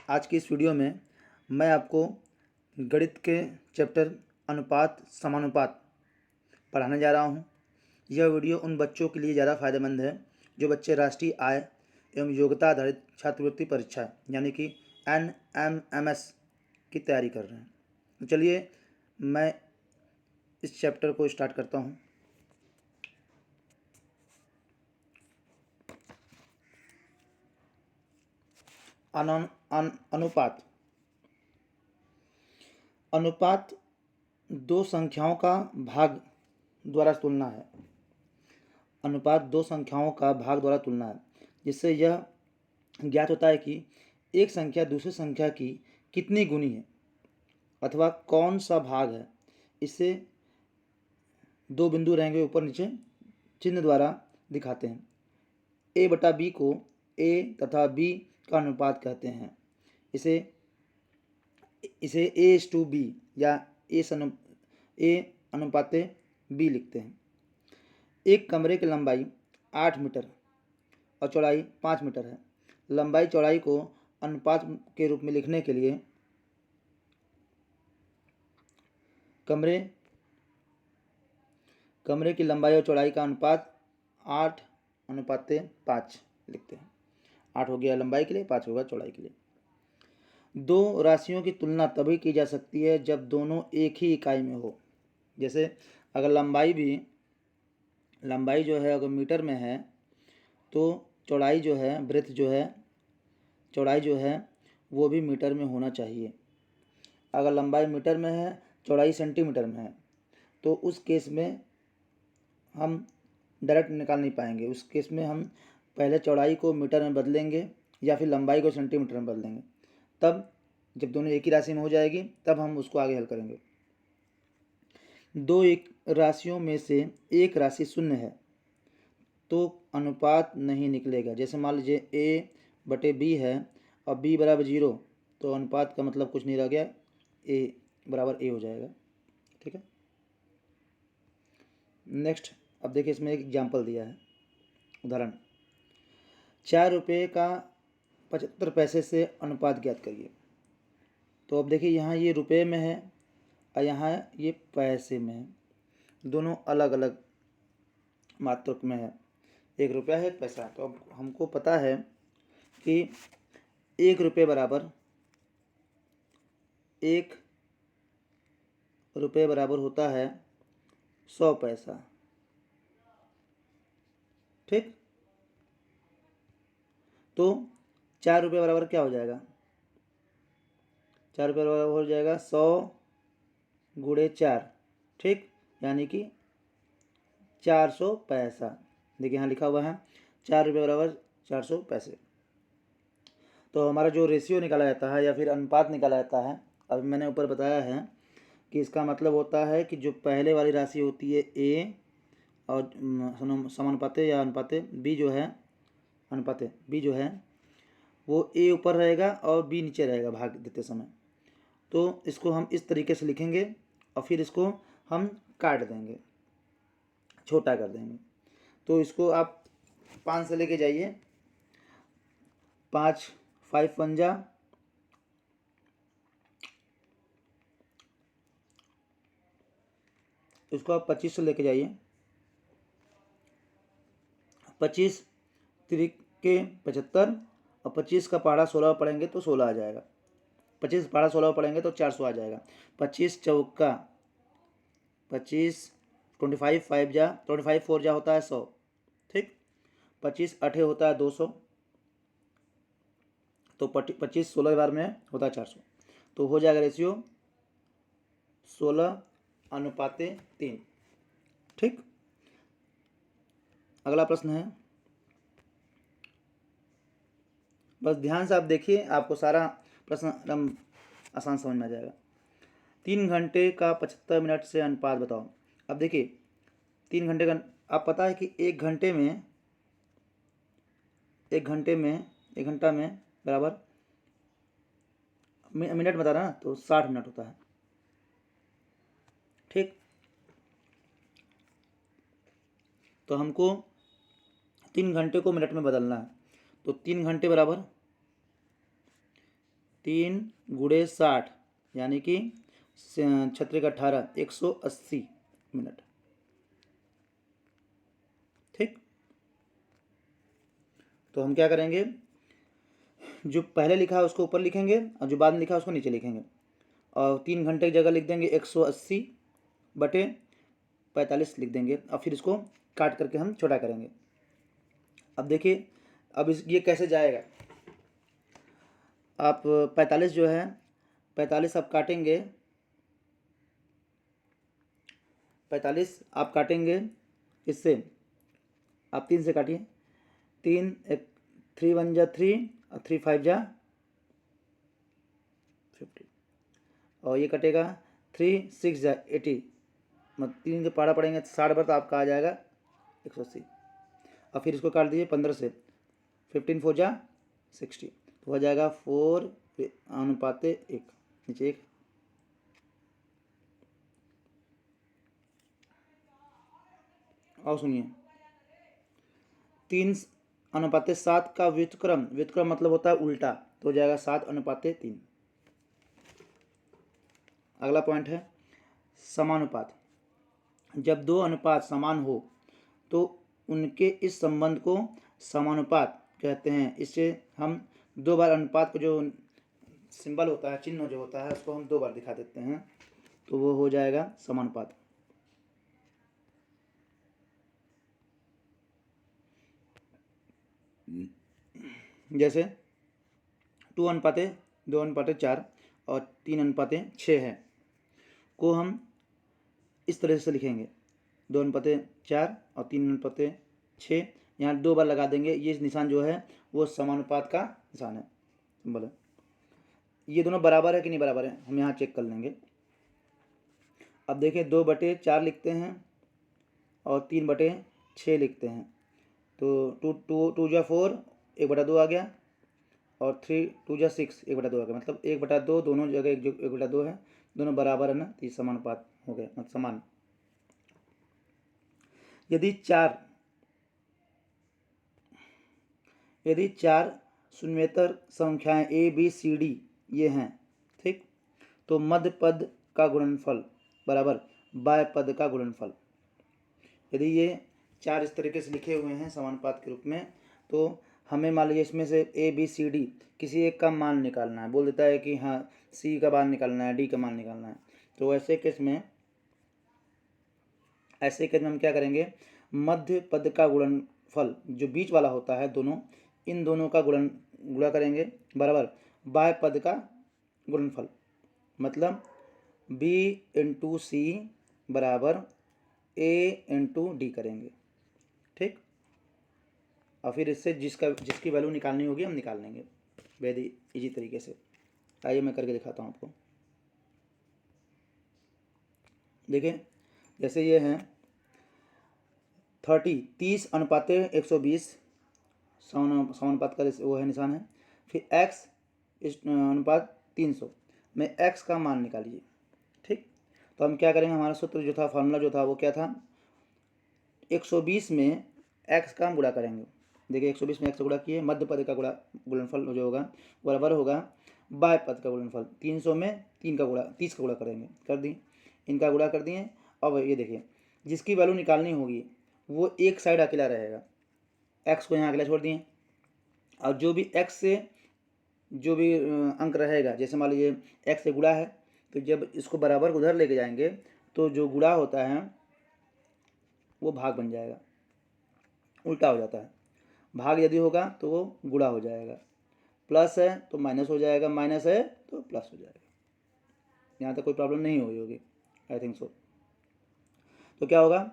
आज की इस वीडियो में मैं आपको गणित के चैप्टर अनुपात समानुपात पढ़ाने जा रहा हूँ। यह वीडियो उन बच्चों के लिए ज़्यादा फ़ायदेमंद है जो बच्चे राष्ट्रीय आय एवं योग्यता आधारित छात्रवृत्ति परीक्षा यानी कि NMMS की तैयारी कर रहे हैं। तो चलिए मैं इस चैप्टर को स्टार्ट करता हूँ। अनुपात। अनुपात दो संख्याओं का भाग द्वारा तुलना है। अनुपात दो संख्याओं का भाग द्वारा तुलना है, जिससे यह ज्ञात होता है कि एक संख्या दूसरी संख्या की कितनी गुनी है अथवा कौन सा भाग है। इससे दो बिंदु रहेंगे ऊपर नीचे, चिन्ह द्वारा दिखाते हैं। a बटा b को a तथा b का अनुपात कहते हैं। इसे a/b या a अनुपाते b लिखते हैं। एक कमरे की लंबाई 8 मीटर और चौड़ाई 5 मीटर है। लंबाई चौड़ाई को अनुपात के रूप में लिखने के लिए कमरे की लंबाई और चौड़ाई का अनुपात 8:5 लिखते हैं। 8 हो गया लंबाई के लिए, 5 होगा चौड़ाई के लिए। दो राशियों की तुलना तभी की जा सकती है जब दोनों एक ही इकाई में हो। जैसे अगर लंबाई जो है अगर मीटर में है तो चौड़ाई जो है चौड़ाई जो है वो भी मीटर में होना चाहिए। अगर लंबाई मीटर में है, चौड़ाई सेंटीमीटर में है, तो उस केस में हम डायरेक्ट निकाल नहीं पाएंगे। उस केस में हम पहले चौड़ाई को मीटर में बदलेंगे या फिर लंबाई को सेंटीमीटर में बदलेंगे। तब जब दोनों एक ही राशि में हो जाएगी तब हम उसको आगे हल करेंगे। दो एक राशियों में से एक राशि शून्य है तो अनुपात नहीं निकलेगा। जैसे मान लीजिए a/b है और b बराबर 0, तो अनुपात का मतलब कुछ नहीं रह गया, a बराबर a हो जाएगा। ठीक है। नेक्स्ट, अब देखिए इसमें एक एग्जाम्पल दिया है, उदाहरण। 4 रुपये का 75 पैसे से अनुपात ज्ञात करिए। तो अब देखिए यहाँ ये रुपये में है और यहाँ ये पैसे में है। दोनों अलग अलग मात्रक में है, 1 रुपया है 1 पैसा। तो अब हमको पता है कि 1 रुपये बराबर 1 रुपये बराबर होता है 100 पैसा। ठीक। तो 4 रुपये बराबर क्या हो जाएगा? 4 रुपये बराबर हो जाएगा 100 गुणे 4। ठीक, यानी कि 400 पैसा। देखिए यहाँ लिखा हुआ है 4 रुपये बराबर 400 पैसे। तो हमारा जो रेशियो निकाला जाता है या फिर अनुपात निकाला जाता है, अभी मैंने ऊपर बताया है कि इसका मतलब होता है कि जो पहले वाली राशि होती है a और समानुपाते या अनुपाते b जो है, अनुपाते b जो है वो a ऊपर रहेगा और b नीचे रहेगा भाग देते समय। तो इसको हम इस तरीके से लिखेंगे और फिर इसको हम काट देंगे, छोटा कर देंगे। तो इसको आप 5 से लेके जाइए, 5 5 पंजा, इसको आप 25 से लेके जाइए। 25 तिरिके 75 और 25 का पहाड़ा 16 पढ़ेंगे तो 16 आ जाएगा। 25 पहाड़ा 16 पढ़ेंगे तो 400 आ जाएगा। 25 चौका 25, 25 5 जा 25 4 जा होता है 100। ठीक। 25 8 होता है 200। तो 25 16 बार में होता है 400। तो हो जाएगा रेशियो 16:3। ठीक। अगला प्रश्न है, बस ध्यान से आप देखिए, आपको सारा प्रश्न एकदम आसान समझ में आ जाएगा। 3 घंटे का 75 मिनट से अनुपात बताओ। अब देखिए 3 घंटे का, आप पता है कि एक घंटा में बराबर मिनट बता रहा ना, तो 60 मिनट होता है। ठीक। तो हमको 3 घंटे को मिनट में बदलना है। तो 3 घंटे बराबर 3 × 60 यानी कि 36×18 180 मिनट। ठीक, तो हम क्या करेंगे, जो पहले लिखा है उसको ऊपर लिखेंगे और जो बाद में लिखा है उसको नीचे लिखेंगे, और 3 घंटे की जगह लिख देंगे 180/45 लिख देंगे, और फिर इसको काट करके हम छोटा करेंगे। अब देखिए, अब ये कैसे जाएगा। आप 45 जो है 45 आप काटेंगे, 45 आप काटेंगे इससे, आप 3 से काटिए, 3 1 जा 3 और 3 5 जा 50, और ये कटेगा 3 6 जा 80, मतलब 3 के पारा पड़ेंगे 60 बार, तो आपका आ जाएगा 180। और फिर इसको काट दीजिए 15 से, 15 4 जा 60, तो हो जाएगा 4:1, नीचे 1। और सुनिए, 3:7 का व्युत्क्रम, व्युत्क्रम मतलब होता है उल्टा, तो हो जाएगा 7:3। अगला पॉइंट है समानुपात। जब दो अनुपात समान हो तो उनके इस संबंध को समानुपात कहते हैं। इससे हम 2 बार अनुपात को जो सिंबल होता है, चिन्ह जो होता है, उसको हम 2 बार दिखा देते हैं, तो वो हो जाएगा समानुपात। जैसे 2:4 और 3:6 है, को हम इस तरह से लिखेंगे, 2:4 और 3:6, यहाँ 2 बार लगा देंगे। ये निशान जो है वो समानुपात का निशान है, सिंबल है। ये दोनों बराबर है कि नहीं बराबर है, हम यहाँ चेक कर लेंगे। अब देखिए 2/4 लिखते हैं और 3/6 लिखते हैं, तो 2 जा 4, 1/2 आ गया, और 3 2 जा 6, 1/2 आ गया, मतलब 1/2 दोनों जगह 1/2 है, दोनों बराबर है ना, तो ये समानुपात हो गया, मतलब समान। यदि चार शून्येतर संख्याएं ए बी सी डी ये हैं, ठीक, तो मध्य पद का गुणनफल बराबर बाह्य पद का गुणनफल। यदि ये 4 इस तरीके से लिखे हुए हैं समानुपात के रूप में, तो हमें मान लीजिए इसमें से ए बी सी डी किसी एक का मान निकालना है, बोल देता है कि हाँ सी का मान निकालना है, डी का मान निकालना है, तो ऐसे केस में हम क्या करेंगे, मध्य पद का गुणनफल जो बीच वाला होता है, दोनों इन दोनों का गुणा करेंगे बराबर बाह्य पद का गुणनफल, मतलब b इंटू सी बराबर a इंटू डी करेंगे। ठीक, और फिर इससे जिसकी वैल्यू निकालनी होगी हम निकाल लेंगे बेहद इजी तरीके से। आइए मैं करके दिखाता हूँ आपको। देखिए, जैसे ये है 30:120 समानुपात का वो है निशान है, फिर x अनुपात 300 में x का मान निकालिए। ठीक, तो हम क्या करेंगे, हमारा सूत्र जो था, फार्मूला जो था, वो क्या था, 120 में x का हम गुणा करेंगे। देखिए 120 में x का गुणा किए, मध्य पद का गुणनफल जो होगा बराबर होगा बाह्य पद का गुणनफल। 300 में 30 का गुणा करेंगे, कर दी, इनका गुणा कर दिए। अब ये देखिए, जिसकी वैल्यू निकालनी होगी वो एक साइड अकेला रहेगा, x को यहाँ अकेला छोड़ दिए, और जो भी x से जो भी अंक रहेगा, जैसे मान लीजिए x से गुणा है, तो जब इसको बराबर उधर लेके जाएंगे तो जो गुणा होता है वो भाग बन जाएगा, उल्टा हो जाता है। भाग यदि होगा तो वो गुणा हो जाएगा, प्लस है तो माइनस हो जाएगा, माइनस है तो प्लस हो जाएगा। यहाँ तक कोई प्रॉब्लम नहीं हुई होगी, आई थिंक सो। तो क्या होगा,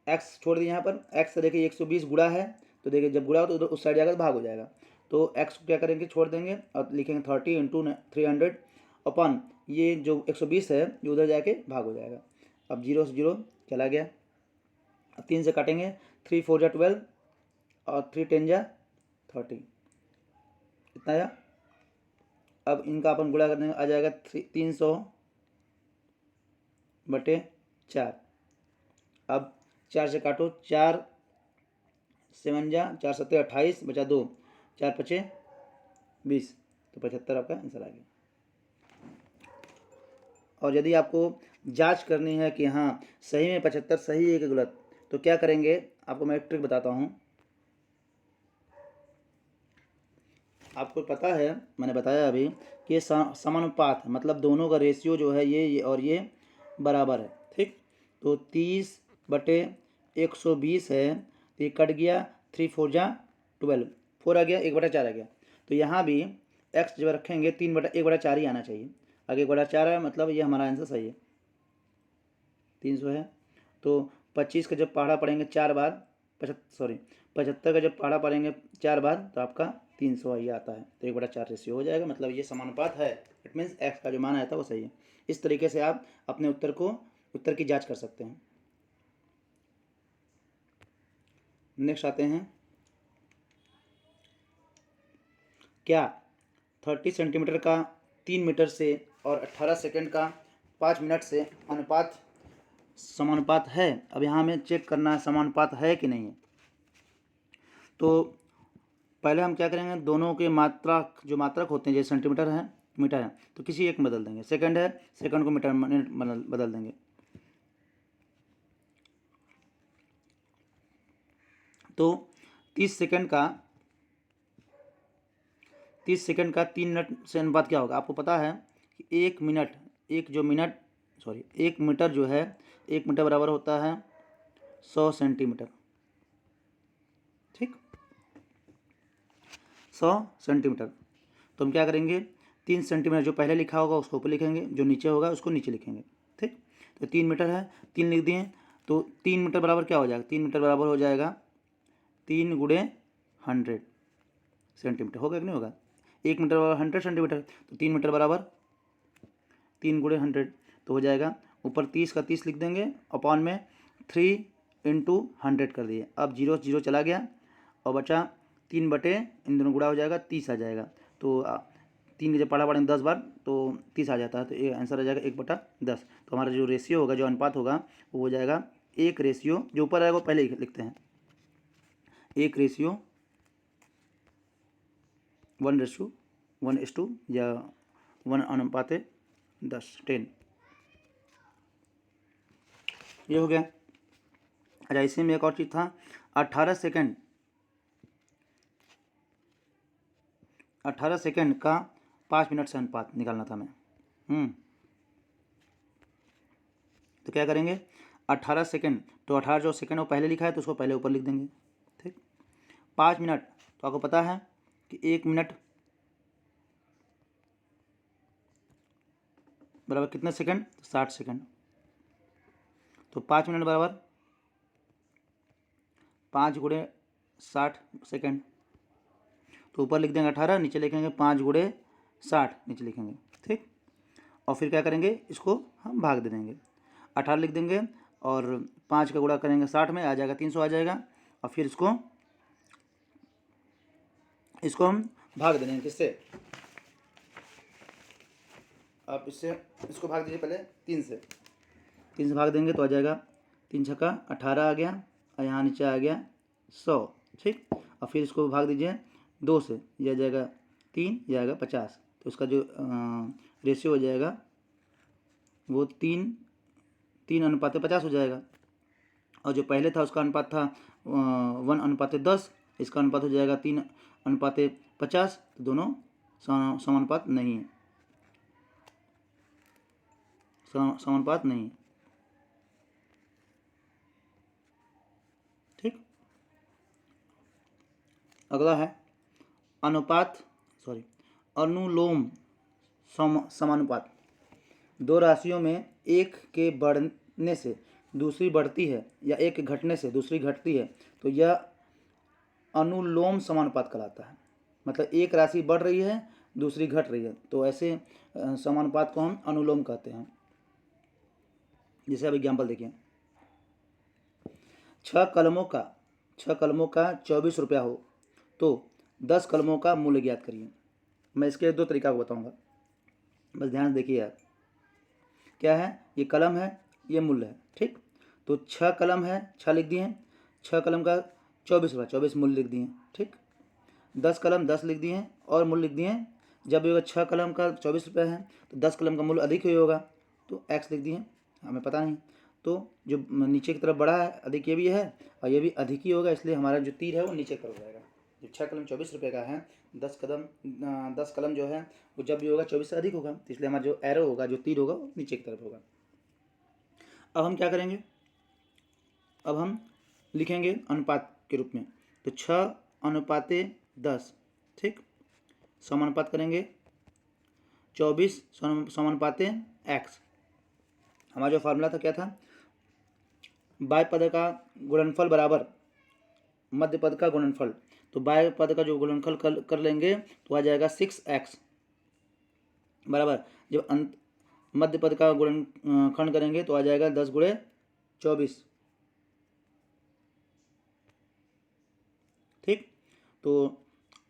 x छोड़ दिए यहाँ पर, x देखिए 120 गुणा है, तो देखिए जब गुणा हो तो उधर उस साइड जाएगा तो भाग हो जाएगा, तो x को क्या करेंगे, छोड़ देंगे और लिखेंगे 30 इंटू 300 अपन ये जो 120 है ये उधर जाके भाग हो जाएगा। अब 0 से 0 चला गया, अब 3 से काटेंगे, 3 4 जा 12 और 3 10 जा 30, इतना आया। अब इनका अपन गुणा करने आ जाएगा 300/4। अब 4 से काटो, 4 7 जा 4 7 28 बचा 2, 4 पचे 20, तो 75 आपका आंसर आ गया। और यदि आपको जांच करनी है कि हाँ सही में 75 सही है कि गलत, तो क्या करेंगे, आपको मैं एक ट्रिक बताता हूँ। आपको पता है, मैंने बताया अभी कि समानुपात है, मतलब दोनों का रेशियो जो है ये और ये बराबर है, ठीक। तो 30/120 है, तो ये कट गया, 3 4 जा 12, 4 आ गया, 1/4 आ गया। तो यहाँ भी x जब रखेंगे 3/1/4 ही आना चाहिए। अगर 1/4 है मतलब ये हमारा आंसर सही है, 300 है। तो 25 का जब पहाड़ा पढ़ेंगे 4 बार, 75 का जब पहाड़ा पढ़ेंगे 4 बार, तो आपका 300 ही आता है। तो 1/4 रेशियो हो जाएगा, मतलब ये समानुपात है। इट मीन्स एक्स का जो मान आया था वो सही है। इस तरीके से आप अपने उत्तर की जांच कर सकते हैं। नेक्स्ट आते हैं, क्या 30 सेंटीमीटर का 3 मीटर से और 18 सेकंड का 5 मिनट से समानुपात है। अब यहाँ हमें चेक करना है समानुपात है कि नहीं है। तो पहले हम क्या करेंगे, दोनों के जो मात्रक होते हैं, जैसे सेंटीमीटर है मीटर है, तो किसी एक में बदल देंगे। सेकंड है, सेकंड को मीटर मिनट बदल देंगे। तो 30 सेकंड का 3 मिनट से अनुपात क्या होगा। आपको पता है कि 1 मीटर जो है, 1 मीटर बराबर होता है 100 सेंटीमीटर, ठीक, 100 सेंटीमीटर। तो हम क्या करेंगे, 3 सेंटीमीटर जो पहले लिखा होगा उसको ऊपर लिखेंगे, जो नीचे होगा उसको नीचे लिखेंगे, ठीक। तो 3 मीटर है, 3 लिख दिए। तो 3 मीटर बराबर क्या हो जाएगा, 3 मीटर बराबर हो जाएगा 3 × 100 सेंटीमीटर, होगा कि नहीं होगा। 1 मीटर बराबर 100 सेंटीमीटर, तो 3 मीटर बराबर 3 × 100, तो हो जाएगा ऊपर 30 का 30 लिख देंगे, अपॉन में 3 × 100 कर दिए। अब 0 0 चला गया और बचा 3 बटे, इन दोनों गुणा हो जाएगा 30 आ जाएगा। तो 3 के जब पढ़ा पढ़ेंगे 10 बार तो 30 आ जाता है, तो ये आंसर आ जाएगा 1/10। तो हमारा जो रेशियो होगा, जो अनुपात होगा, वो हो जाएगा 1 रेशियो, जो ऊपर आएगा वो पहले ही लिखते हैं, 1 रेशियो 1:1 या 1:10 ये हो गया। अच्छा, इसी में एक और चीज़ था, 18 सेकंड का 5 मिनट से अनुपात निकालना था हमें। तो क्या करेंगे, 18 सेकंड, तो 18 जो सेकंड वो पहले लिखा है तो उसको पहले ऊपर लिख देंगे, ठीक। 5 मिनट, तो आपको पता है कि 1 मिनट बराबर कितने सेकंड, 60 सेकंड। तो 5 मिनट बराबर 5 × 60 सेकंड। तो ऊपर लिख देंगे 18, नीचे लिखेंगे 5 × 60, नीचे लिखेंगे, ठीक। और फिर क्या करेंगे, इसको हम भाग दे देंगे, 18 लिख देंगे और 5 का गुणा करेंगे 60 में, आ जाएगा 300 आ जाएगा। और फिर इसको हम भाग दे देंगे किससे, आप इसको भाग दीजिए पहले 3 से भाग देंगे तो आ जाएगा 3 छक्का 18 आ गया, और यहाँ नीचे आ गया 100, ठीक। और फिर इसको भाग दीजिए 2 से, यह आ जाएगा 3, यह आएगा 50। तो उसका जो रेशियो हो जाएगा वो 3:50 हो जाएगा। और जो पहले था उसका अनुपात था 1:10, इसका अनुपात हो जाएगा 3:50। तो दोनों समानुपात नहीं है, समानुपात नहीं, ठीक। अगला है अनुलोम समानुपात। दो राशियों में एक के बढ़ने से दूसरी बढ़ती है या एक के घटने से दूसरी घटती है, तो यह अनुलोम समानुपात कहलाता है। मतलब एक राशि बढ़ रही है, दूसरी घट रही है, तो ऐसे समानुपात को हम अनुलोम कहते हैं। जैसे अब एग्जाम्पल देखिए, 6 कलमों का 24 रुपया हो तो 10 कलमों का मूल्य ज्ञात करिए। मैं इसके 2 तरीका को बताऊंगा, बस ध्यान देखिए यार। क्या है, ये कलम है, ये मूल्य है, ठीक। तो 6 कलम है, 6 लिख दिए, 6 कलम का 24 रुपया, 24 मूल्य लिख दिए, ठीक। 10 कलम 10 लिख दिए हैं और मूल्य लिख दिए हैं। जब ये 6 कलम का 24 रुपये है तो 10 कलम का मूल्य अधिक ही होगा, तो x लिख दिए, हमें पता नहीं। तो जो नीचे की तरफ बड़ा है अधिक ये भी है और ये भी अधिक ही होगा, इसलिए हमारा जो तीर है वो नीचे की तरफ हो जाएगा। जो 6 कलम 24 रुपये का है, 10 कलम जो है वो जब भी होगा 24 से अधिक होगा, तो इसलिए हमारा जो एरो होगा, जो तीर होगा वो नीचे की तरफ होगा। अब हम क्या करेंगे, अब हम लिखेंगे अनुपात के रूप में, तो 6:10, ठीक, समानुपात करेंगे 24 समानुपाते x। हमारा जो फार्मूला था क्या था, बाह्य पद का गुणनफल बराबर मध्य पद का गुणनफल। तो बाह्य पद का जो गुणनफल कर लेंगे तो आ जाएगा 6x बराबर, जब मध्य पद का गुणनखंड करेंगे तो आ जाएगा 10 × 24, ठीक। तो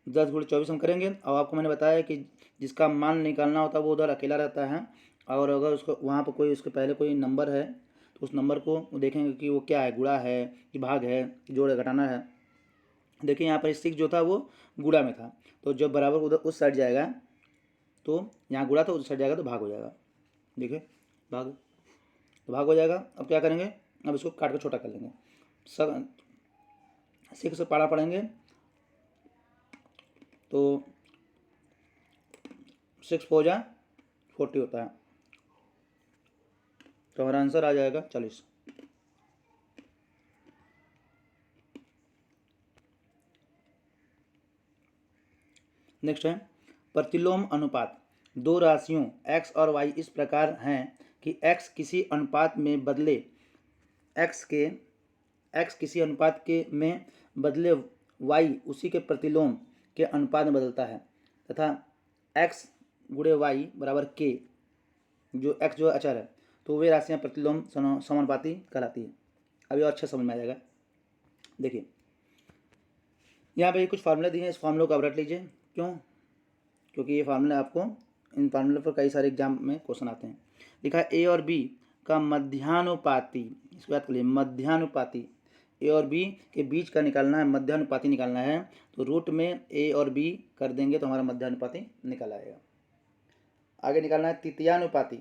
10 × 24 हम करेंगे। अब आपको मैंने बताया कि जिसका मान निकालना होता है वो उधर अकेला रहता है, और अगर उसको वहाँ पर कोई उसके पहले कोई नंबर है तो उस नंबर को देखेंगे कि वो क्या है, गुणा है कि भाग है कि जोड़ घटाना है। देखिए यहाँ पर 6 जो था वो गुणा में था, तो जब बराबर उधर उस साइड जाएगा, तो यहाँ गुणा था उस साइड जाएगा तो भाग हो जाएगा। देखिए भाग, तो भाग हो जाएगा। अब क्या करेंगे, अब इसको काट कर छोटा कर लेंगे। सब 6 से पारा पढ़ेंगे तो 6 4 जा 40 होता है, तो हमारा आंसर आ जाएगा 40। नेक्स्ट है प्रतिलोम अनुपात। दो राशियों x और y इस प्रकार हैं कि x किसी अनुपात में बदले x किसी अनुपात के में बदले y उसी के प्रतिलोम के अनुपात में बदलता है, तथा x × y बराबर k, जो x जो अचर है, तो वे राशियाँ प्रतिलोम समानुपाती कहलाती है। अभी और अच्छा समझ में आ जाएगा। देखिए यहाँ पे कुछ फार्मूले दिए हैं, इस फार्मूले को आप रट लीजिए। क्यों? क्योंकि ये फार्मूले आपको, इन फार्मूले पर कई सारे एग्जाम में क्वेश्चन आते हैं। लिखा है ए और बी का मध्यानुपाती, इसको याद कर लिए, मध्यानुपाती ए और बी के बीच का निकालना है, मध्यानुपाती निकालना है। तो रूट में ए और बी कर देंगे तो हमारा मध्यानुपाती निकल आएगा। आगे निकालना है तृतीयानुपाती,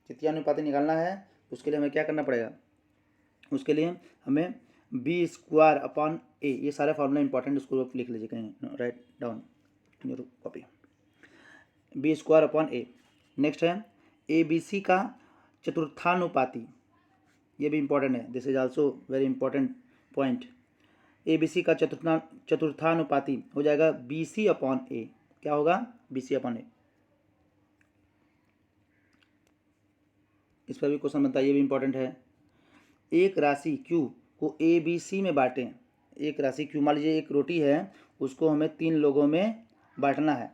तृतीयानुपाती निकालना है। उसके लिए हमें क्या करना पड़ेगा, उसके लिए हमें b² a, ये सारे फार्मूला इंपॉर्टेंट, उसको आप लिख लीजिए कहीं, write down in your copy, b² a। Next है ABC का चतुर्थानुपाती, ये भी इंपॉर्टेंट है, this is also very important point. ABC का चतुर्थानुपाती हो जाएगा BC/a। क्या होगा, BC/a। इस पर भी क्वेश्चन बनता है, ये भी इंपॉर्टेंट है। एक राशि Q को ABC में बांटें। एक राशि Q, मान लीजिए एक रोटी है, उसको हमें 3 लोगों में बांटना है,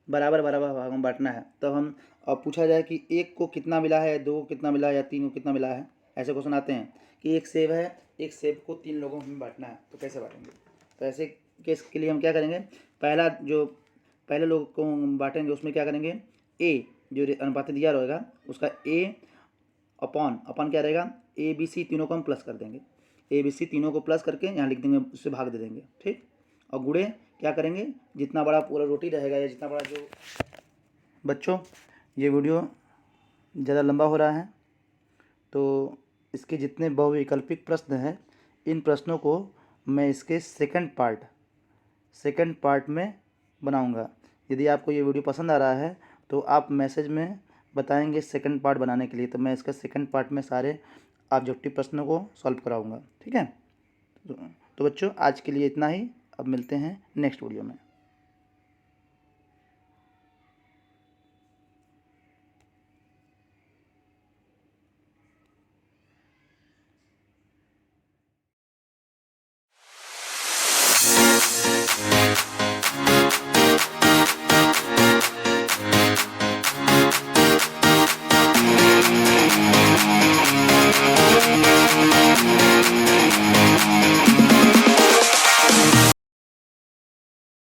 बराबर बराबर भाग में बांटना है। तब हम अब पूछा जाए कि एक को कितना मिला है, 2 को कितना मिला है या 3 को कितना मिला है, ऐसे क्वेश्चन आते हैं कि एक सेब है, एक सेब को 3 लोगों में बांटना है, तो कैसे बांटेंगे। तो ऐसे केस के लिए हम क्या करेंगे, पहले लोग को बांटेंगे उसमें क्या करेंगे, ए जो अनुपात दिया रहेगा उसका ए अपॉन क्या रहेगा, ABC तीनों को हम प्लस कर देंगे, ABC तीनों को प्लस करके यहाँ लिख देंगे, उससे भाग दे देंगे, ठीक। और गुणे क्या करेंगे, जितना बड़ा पूरा रोटी रहेगा या जितना बड़ा जो, बच्चों ये वीडियो ज़्यादा लंबा हो रहा है, तो इसके जितने बहुविकल्पिक प्रश्न हैं, इन प्रश्नों को मैं इसके सेकंड पार्ट में बनाऊंगा। यदि आपको ये वीडियो पसंद आ रहा है तो आप मैसेज में बताएंगे सेकंड पार्ट बनाने के लिए, तो मैं इसका सेकंड पार्ट में सारे ऑब्जेक्टिव प्रश्नों को सॉल्व कराऊंगा, ठीक है। तो बच्चों आज के लिए इतना ही, अब मिलते हैं नेक्स्ट वीडियो में।